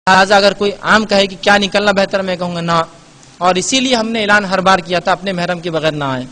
لہٰذا اگر کوئی عام کہے کہ کیا نکلنا بہتر، میں کہوں گا نہ. اور اسی لیے ہم نے اعلان ہر بار کیا تھا اپنے محرم کے بغیر نہ آئے.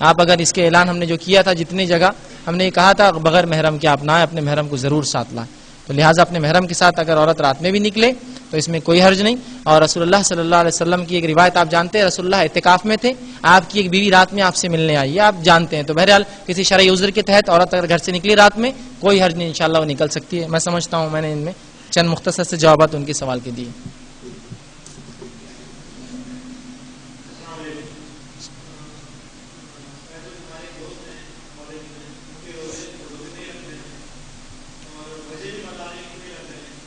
آپ اگر اس کے اعلان ہم نے جو کیا تھا جتنی جگہ ہم نے یہ کہا تھا بغیر محرم کے آپ نہ آئے، اپنے محرم کو ضرور ساتھ لائیں. تو لہٰذا اپنے محرم کے ساتھ اگر عورت رات میں بھی نکلے تو اس میں کوئی حرج نہیں. اور رسول اللہ صلی اللہ علیہ وسلم کی ایک روایت آپ جانتے ہیں، رسول اللہ اعتکاف میں تھے، آپ کی ایک بیوی رات میں آپ سے ملنے آئی، یہ آپ جانتے ہیں. تو بہرحال کسی شرعی عذر کے تحت عورت اگر گھر سے نکلی رات میں کوئی حرج نہیں، انشاءاللہ وہ نکل سکتی ہے. میں سمجھتا ہوں میں نے ان میں چند مختصر سے جوابات ان کے سوال کے دیے.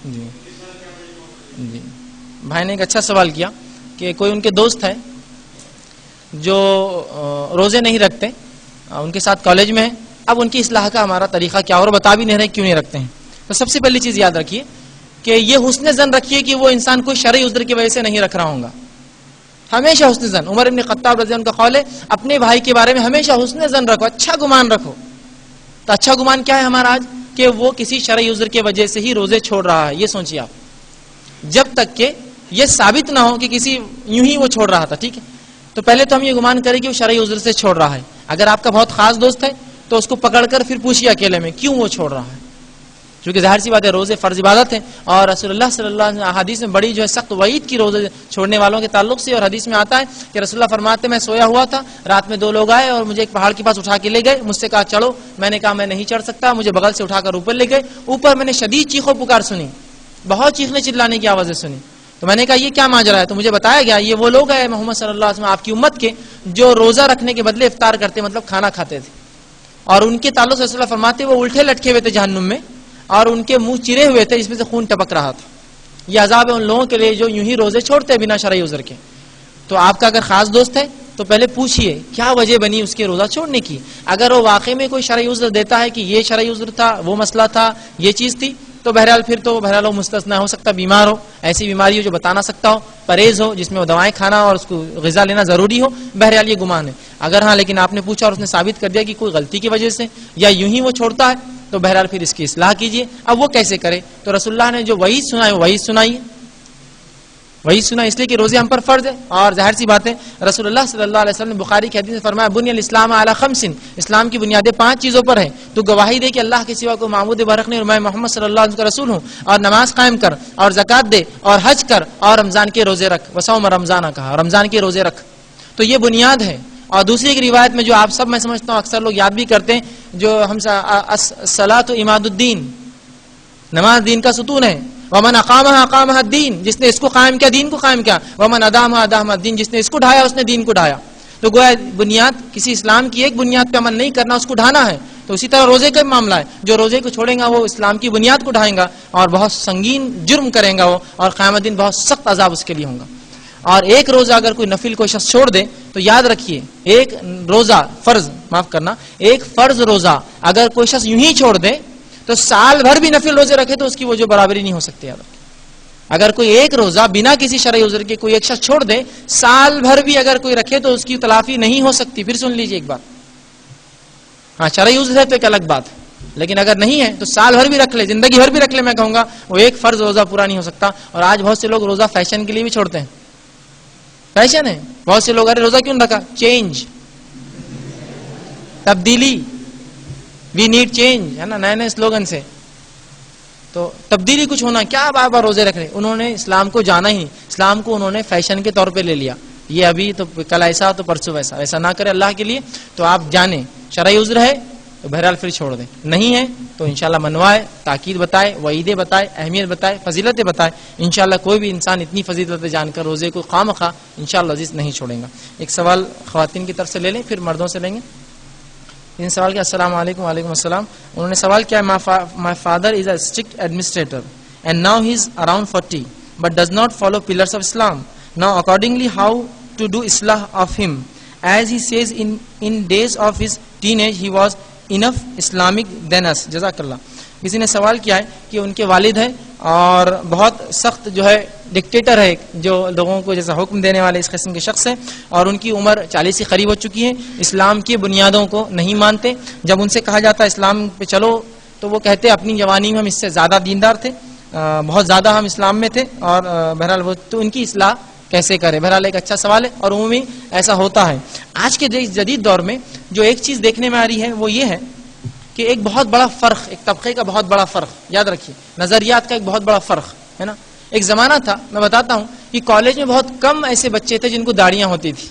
جی بھائی نے ایک اچھا سوال کیا کہ کوئی ان کے دوست ہے جو روزے نہیں رکھتے، ان کے ساتھ کالج میں ہیں، اب ان کی اصلاح کا ہمارا طریقہ کیا اور بتا بھی نہیں رہے کیوں نہیں رکھتے ہیں. تو سب سے پہلی چیز یاد رکھیے کہ یہ حسن ظن رکھیے کہ وہ انسان کوئی شرعی عذر کی وجہ سے نہیں رکھ رہا ہوگا. ہمیشہ حسن ظن، عمر بن خطاب رضی اللہ عنہ کا قول ہے اپنے بھائی کے بارے میں ہمیشہ حسن ظن رکھو، اچھا گمان رکھو. تو اچھا گمان کیا ہے ہمارا آج؟ کہ وہ کسی شرعی عذر کی وجہ سے ہی روزے چھوڑ رہا ہے. یہ سوچیے آپ، جب تک کہ یہ ثابت نہ ہو کہ کسی یوں ہی وہ چھوڑ رہا تھا، ٹھیک ہے، تو پہلے تو ہم یہ گمان کریں کہ وہ شرعی عذر سے چھوڑ رہا ہے. اگر آپ کا بہت خاص دوست ہے تو اس کو پکڑ کر پھر پوچھیے اکیلے میں کیوں وہ چھوڑ رہا ہے، کیونکہ ظاہر سی بات ہے روزے فرض عبادت ہیں. اور رسول اللہ صلی اللہ علیہ وسلم حدیث میں بڑی جو ہے سخت وعید کی روزے چھوڑنے والوں کے تعلق سے، اور حدیث میں آتا ہے کہ رسول اللہ فرماتے میں سویا ہوا تھا، رات میں 2 لوگ آئے اور مجھے ایک پہاڑ کے پاس اٹھا کے لے گئے، مجھ سے کہا چڑھو، میں نے کہا میں نہیں چڑھ سکتا، مجھے بغل سے اٹھا کر اوپر لے گئے. اوپر میں نے شدید چیخو پکار سنی، بہت چیخنے چلانے کی آوازیں سنی. تو میں نے کہا یہ کیا ماجرا ہے؟ تو مجھے بتایا گیا یہ وہ لوگ ہیں محمد صلی اللہ علیہ وسلم آپ کی امت کے جو روزہ رکھنے کے بدلے افطار کرتے، مطلب کھانا کھاتے تھے، اور ان کے تعلق سے رسول اللہ فرماتے وہ الٹے لٹکے ہوئے تھے جہنم میں، اور ان کے منہ چرے ہوئے تھے جس میں سے خون ٹپک رہا تھا. یہ عذاب ہے ان لوگوں کے لیے جو یوں ہی روزے چھوڑتے ہیں بنا شرعی عذر کے. تو آپ کا اگر خاص دوست ہے تو پہلے پوچھئے کیا وجہ بنی اس کے روزہ چھوڑنے کی. اگر وہ واقعی میں کوئی شرعی عذر دیتا ہے کہ یہ شرعی عذر تھا، وہ مسئلہ تھا، یہ چیز تھی، تو بہرحال پھر تو بہرحال وہ مستثنا ہو سکتا، بیمار ہو، ایسی بیماری ہو جو بتا نہ سکتا ہو، پرہیز ہو جس میں وہ دوائیں کھانا اور اس کو غذا لینا ضروری ہو، بہرحال یہ گمان ہے. اگر ہاں لیکن آپ نے پوچھا اور اس نے ثابت کر دیا کہ کوئی غلطی کی وجہ سے یا یوں ہی وہ چھوڑتا ہے، تو بہرحال پھر اس کی اصلاح کیجیے. اب وہ کیسے کرے؟ تو رسول اللہ نے جو وعید سنائے وہ وعید سنائیے. وہی سنا اس لیے کہ روزے ہم پر فرض ہے، اور ظاہر سی بات ہے رسول اللہ صلی اللہ علیہ وسلم نے بخاری کی حدیث میں فرمایا بنی الاسلام علی 5، اسلام کی بنیادیں 5 چیزوں پر ہیں. تو گواہی دے کہ اللہ کے سوا کوئی معبود برحق نہیں اور میں محمد صلی اللہ علیہ وسلم کا رسول ہوں، اور نماز قائم کر، اور زکات دے، اور حج کر، اور رمضان کے روزے رکھ. وصوم رمضان کہا، رمضان کے روزے رکھ. تو یہ بنیاد ہے. اور دوسری ایک روایت میں جو آپ سب میں سمجھتا ہوں اکثر لوگ یاد بھی کرتے ہیں، جو ہم الصلاۃ عماد الدین، نماز دین کا ستون ہے. ومن اقامها اقامها الدین، جس نے اس کو قائم کیا دین کو قائم کیا. ومن ادامها ادامها الدین، جس نے اس کو ڈھایا اس نے دین کو ڈھایا. تو گویا بنیاد کسی اسلام کی ایک بنیاد پہ عمل نہیں کرنا، اس کو ڈھانا ہے. تو اسی طرح روزے کا معاملہ ہے، جو روزے کو چھوڑے گا وہ اسلام کی بنیاد کو ڈھائیں گا اور بہت سنگین جرم کریں گا وہ، اور قیامت دن بہت سخت عذاب اس کے لیے ہوں گا. اور ایک روزہ اگر کوئی نفل کوئی شخص چھوڑ دے تو یاد رکھیے ایک روزہ فرض، معاف کرنا، ایک فرض روزہ اگر کوئی شخص یوں ہی چھوڑ دے تو سال بھر بھی نفل روزے رکھے تو اس کی وہ جو برابری نہیں ہو سکتی. اگر کوئی ایک روزہ بنا کسی شرعی عذر کے کوئی ایک شخص چھوڑ دے، سال بھر بھی اگر کوئی رکھے تو اس کی تلافی نہیں ہو سکتی. پھر سن لیجئے ایک بات، ہاں شرعی عذر ہے تو ایک الگ بات، لیکن اگر نہیں ہے تو سال بھر بھی رکھ لے، زندگی بھر بھی رکھ لے، میں کہوں گا وہ ایک فرض روزہ پورا نہیں ہو سکتا. اور آج بہت سے لوگ روزہ فیشن کے لیے بھی چھوڑتے ہیں. فیشن ہے، بہت سے لوگ ارے روزہ کیوں رکھا؟ چینج، تبدیلی، وی نیڈ چینج، ہے نا، نئے نئے سلوگن سے. تو تبدیلی کچھ ہونا، کیا بار بار روزے رکھ رہے؟ انہوں نے اسلام کو جانا ہی نہیں، اسلام کو انہوں نے فیشن کے طور پہ لے لیا. یہ ابھی تو کل ایسا تو پرسوں ویسا، ایسا نہ کرے اللہ کے لیے. تو آپ جانیں شرعی عذر ہے تو بہرحال پھر چھوڑ دیں، نہیں ہے تو انشاءاللہ منوائے، تاکید بتائے، وعیدیں بتائے، اہمیت بتائے، فضیلتیں بتائے. انشاءاللہ کوئی بھی انسان اتنی فضیلتیں جان کر روزے کو خواہ انشاءاللہ عزیز نہیں چھوڑیں گا. ایک سوال خواتین کی طرف سے لے لیں پھر مردوں سے لیں گے. ان سوال کیا؟ السلام علیکم. وعلیکم السلام. انہوں نے سوال کیا، my father is a strict administrator and now he is around 40 but does not follow pillars of Islam. Now accordingly how to do islah of him, as he says in days of his teenage he was enough Islamic than us. جزاک اللہ. کسی نے سوال کیا ہے کہ ان کے والد ہیں اور بہت سخت جو ہے ڈکٹیٹر ہے، جو لوگوں کو جیسا حکم دینے والے اس قسم کے شخص ہیں، اور ان کی عمر 40 سے قریب ہو چکی ہے، اسلام کی بنیادوں کو نہیں مانتے. جب ان سے کہا جاتا ہے اسلام پہ چلو تو وہ کہتے اپنی جوانی میں ہم اس سے زیادہ دیندار تھے، بہت زیادہ ہم اسلام میں تھے اور بہرحال وہ تو ان کی اصلاح کیسے کرے. بہرحال ایک اچھا سوال ہے اور عمومی ایسا ہوتا ہے. آج کے جدید دور میں جو ایک چیز دیکھنے میں آ رہی ہے وہ یہ ہے کہ ایک بہت بڑا فرق, ایک طبقے کا بہت بڑا فرق, یاد رکھیے نظریات کا ایک بہت بڑا فرق ہے نا. ایک زمانہ تھا, میں بتاتا ہوں, کہ کالج میں بہت کم ایسے بچے تھے جن کو داڑیاں ہوتی تھی,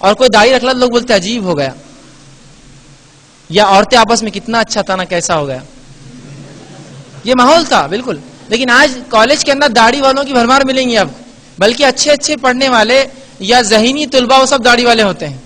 اور کوئی داڑھی رکھ لا لوگ بولتے عجیب ہو گیا, یا عورتیں آپس میں کتنا اچھا تھا نا کیسا ہو گیا. یہ ماحول تھا بالکل. لیکن آج کالج کے اندر داڑھی والوں کی بھرمار ملیں گی اب, بلکہ اچھے اچھے پڑھنے والے یا ذہینی طلباء وہ سب داڑھی والے ہوتے ہیں,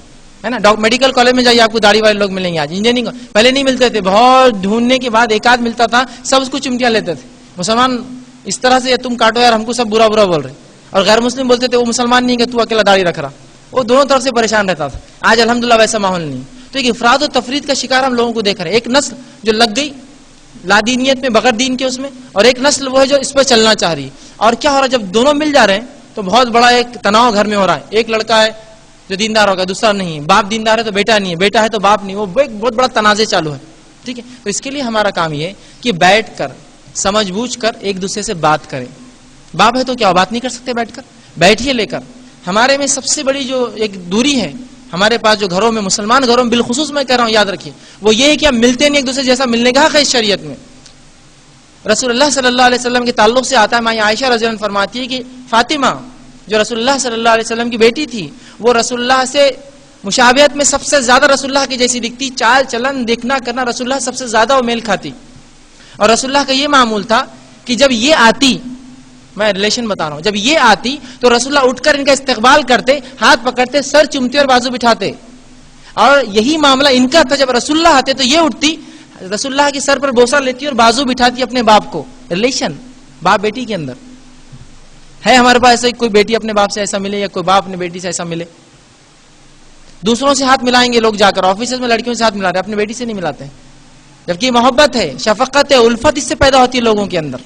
ہے نا. میڈیکل کالج میں جائیے آپ کو داڑھی والے لوگ ملیں گے. آج انجینئرنگ پہلے نہیں ملتے تھے, بہت ڈھونڈنے کے بعد ایک آدھ ملتا تھا, سب اس کو چمٹیاں لیتے تھے. مسلمان اس طرح سے تم کاٹو یار, ہم کو سب برا برا بول رہے, اور غیر مسلم بولتے تھے وہ مسلمان نہیں کہ تو اکیلا داڑھی رکھ رہا. وہ دونوں طرف سے پریشان رہتا تھا. آج الحمدللہ ویسا ماحول نہیں. تو ایک افراد و تفرید کا شکار ہم لوگوں کو دیکھ رہے ہیں. ایک نسل جو لگ گئی لادینیت میں, بغیر دین کے اس میں, اور ایک نسل وہ ہے جو اس پہ چلنا چاہ رہی ہے. اور کیا ہو رہا ہے جب دونوں مل جا رہے ہیں تو بہت بڑا ایک تناؤ گھر میں ہو رہا ہے. ایک لڑکا ہے جو دیندار ہوگا, دوسرا نہیں, باپ دیندار ہے تو بیٹا نہیں ہے, بیٹا ہے تو باپ نہیں, وہ ایک بہت بڑا تنازع چالو ہے. ٹھیک ہے, تو اس کے لیے ہمارا کام یہ ہے کہ بیٹھ کر سمجھ بوجھ کر ایک دوسرے سے بات کریں. باپ ہے تو کیا بات نہیں کر سکتے بیٹھ کر؟ بیٹھیے لے کر. ہمارے میں سب سے بڑی جو ایک دوری ہے ہمارے پاس جو گھروں میں, مسلمان گھروں میں بالخصوص میں کہہ رہا ہوں, یاد رکھیے, وہ یہ ہے کہ ہم ملتے نہیں ایک دوسرے جیسا ملنے کا حق ہے اس شریعت میں. رسول اللہ صلی اللہ علیہ وسلم کے تعلق سے آتا ہے, ماں عائشہ رضی اللہ عنہا فرماتی ہے کہ فاطمہ جو رسول اللہ صلی اللہ علیہ وسلم کی بیٹی تھی, وہ رسول اللہ سے مشابہت میں سب سے زیادہ رسول اللہ کی جیسی دکھتی, چال چلن دیکھنا کرنا رسول اللہ سب سے زیادہ وہ میل کھاتی. اور رسول اللہ کا یہ معمول تھا کہ جب یہ آتی, میں ریلیشن بتا رہا ہوں, جب یہ آتی تو رسول اللہ اٹھ کر ان کا استقبال کرتے, ہاتھ پکڑتے, سر چومتے اور بازو بٹھاتے. اور یہی معاملہ ان کا تھا, جب رسول اللہ آتے تو یہ اٹھتی, رسول اللہ کے سر پر بوسہ لیتی اور بازو بٹھاتی اپنے باپ کو. ریلیشن باپ بیٹی کے اندر ہے. ہمارے پاس ایسا کوئی بیٹی اپنے باپ سے ایسا ملے, یا کوئی باپ اپنے بیٹی سے ایسا ملے. دوسروں سے ہاتھ ملائیں گے لوگ جا کر, آفیسز میں لڑکیوں سے ہاتھ ملا رہے, اپنی بیٹی سے نہیں ملاتے ہیں. جبکہ محبت ہے, شفقت ہے, الفت اس سے پیدا ہوتی ہے لوگوں کے اندر.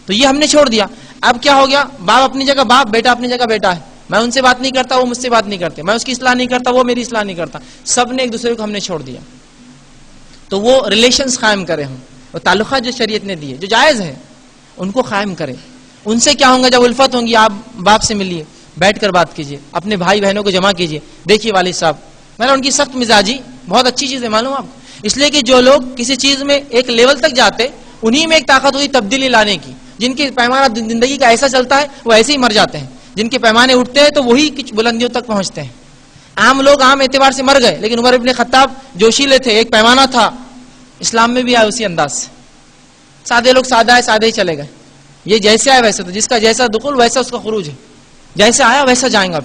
تو یہ ہم نے چھوڑ دیا. اب کیا ہو گیا, باپ اپنی جگہ باپ, بیٹا اپنی جگہ بیٹا ہے. میں ان سے بات نہیں کرتا, وہ مجھ سے بات نہیں کرتے, میں اس کی اصلاح نہیں کرتا, وہ میری اصلاح نہیں کرتا. سب نے ایک دوسرے کو ہم نے چھوڑ دیا. تو وہ ریلیشنز قائم کریں ہم, وہ تعلقات جو شریعت نے دیے جو جائز ہیں ان کو قائم کریں. ان سے کیا ہوگا, جب الفت ہوں گی آپ باپ سے ملیے, بیٹھ کر بات کیجیے, اپنے بھائی بہنوں کو جمع کیجیے. دیکھیے والد صاحب, میں نے ان کی سخت مزاجی بہت اچھی چیز ہے, معلوم آپ, اس لیے کہ جو لوگ کسی چیز میں ایک لیول تک جاتے انہی میں ایک طاقت ہوئی تبدیلی لانے کی. جن کے پیمانہ زندگی کا ایسا چلتا ہے وہ ایسے ہی مر جاتے ہیں, جن کے پیمانے اٹھتے ہیں تو وہی کچھ بلندیوں تک پہنچتے ہیں. عام لوگ عام اعتبار سے مر گئے, لیکن عمر ابن خطاب جوشیلے تھے, ایک پیمانہ تھا, اسلام میں بھی آئے اسی انداز سے. سادے لوگ سادہ ہے, سادے ہی چلے گئے. یہ جیسے آئے ویسے, تو جس کا جیسا دخول ویسا اس کا خروج ہے, جیسے آیا ویسا جائیں گا.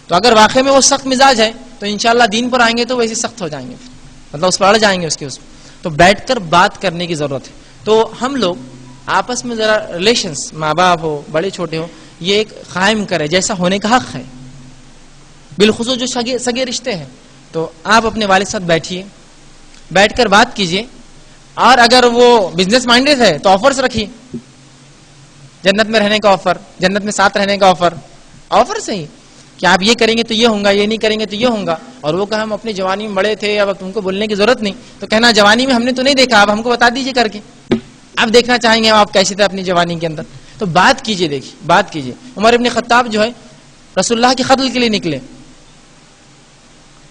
تو اگر واقعی میں وہ سخت مزاج ہے تو انشاءاللہ دین پر آئیں گے تو ویسے سخت ہو جائیں گے, مطلب اس پر اڑ جائیں گے اس کے اس. تو بیٹھ کر بات کرنے کی ضرورت ہے. تو ہم لوگ آپس میں ذرا ریلیشنز, ماں باپ ہو بڑے چھوٹے ہو, یہ ایک قائم کرے جیسا ہونے کا حق ہے, بالخصوص جو سگے رشتے ہیں. تو آپ اپنے والد ساتھ بیٹھیے, بیٹھ کر بات کیجیے. اور اگر وہ بزنس مائنڈیڈ ہے تو آفرز رکھیے, جنت میں رہنے کا آفر, جنت میں ساتھ رہنے کا آفر, آفر صحیح کہ آپ یہ کریں گے تو یہ ہوگا, یہ نہیں کریں گے تو یہ ہوگا. اور وہ کہ ہم اپنی جوانی میں بڑے تھے, اب تم کو بولنے کی ضرورت نہیں, تو کہنا جوانی میں ہم نے تو نہیں دیکھا, اب ہم کو بتا دیجیے کر کے, اب دیکھنا چاہیں گے آپ کیسے تھے اپنی جوانی کے اندر. تو بات کیجیے, دیکھیے بات کیجیے. عمر ابن خطاب جو ہے رسول اللہ کے قتل کے لیے نکلے,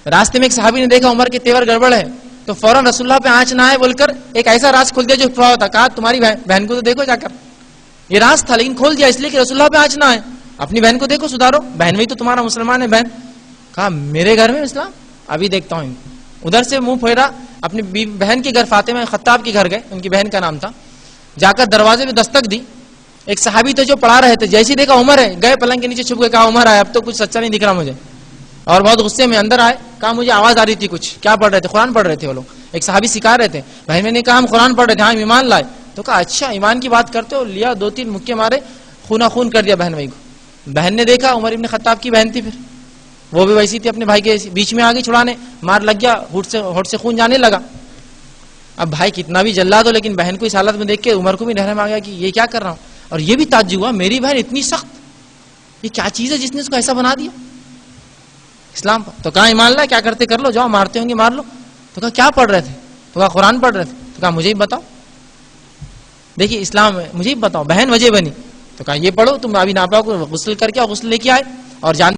راستے میں ایک صحابی نے دیکھا عمر کے تیور گڑبڑ ہے, تو فوراً رسول اللہ پہ آنچ نہ آئے بول کر ایک ایسا راز کھول دیا جو چھپا ہوا تھا. کہا تمہاری بہن کو تو دیکھو جا کر, یہ راز تھا لیکن کھول دیا اس لیے کہ رسول اللہ پہ آنچ نہ آئے, اپنی بہن کو دیکھو, سدھارو, بہن بھی تو تمہارا مسلمان ہے بہن. کہا میرے گھر میں اسلام, ابھی دیکھتا ہوں. ادھر سے منہ پھیرا, اپنی بہن کے گھر فاطمہ خطاب کے گھر گئے, ان کی بہن کا نام تھا. جا کر دروازے پہ دستک دی, ایک صحابی تھے جو پڑھا رہے تھے, جیسے دیکھا عمر ہے, گئے پلنگ کے نیچے چھپ گئے, کہا عمر آئے, اب تو کچھ سچا نہیں دکھ رہا مجھے, اور بہت غصے میں اندر آئے. کہا مجھے آواز آ رہی تھی کچھ, کیا پڑھ رہے تھے؟ قرآن پڑھ رہے تھے وہ لوگ, ایک صحابی سکھا رہے تھے. بہن میں نے کہا ہم قرآن پڑھ رہے تھے. ہاں ایمان لائے. تو کہا اچھا ایمان کی بات کرتے ہو, لیا 2-3 مکے مارے, خونا خون کر دیا بہن بھائی کو. بہن نے دیکھا عمر ابن خطاب کی بہن تھی, پھر وہ بھی ویسی تھی, اپنے بھائی کے بیچ میں آ گئی چھڑانے, مار لگ گیا, ہوٹ سے خون جانے لگا. اب بھائی کتنا بھی جلاد ہو, لیکن بہن کو اس حالت میں دیکھ کے عمر کو بھی رحم آ گیا کہ یہ کیا کر رہا ہوں. اور یہ بھی تعجب ہوا, میری بہن اتنی سخت, یہ کیا چیز ہے جس نے اس کو ایسا بنا دیا اسلام پر. تو کہا ایمان لا, کیا کرتے کر لو, جاؤ مارتے ہوں گے مار لو. تو کہا کیا پڑھ رہے تھے؟ تو کہا قرآن پڑھ رہے تھے. تو کہا مجھے ہی بتاؤ. دیکھیے اسلام میں مجھے بتاؤ بہن وجہ بنی تو کہا یہ پڑھو تم ابھی ناپاک غسل کر کے غسل لے کے آئے اور جان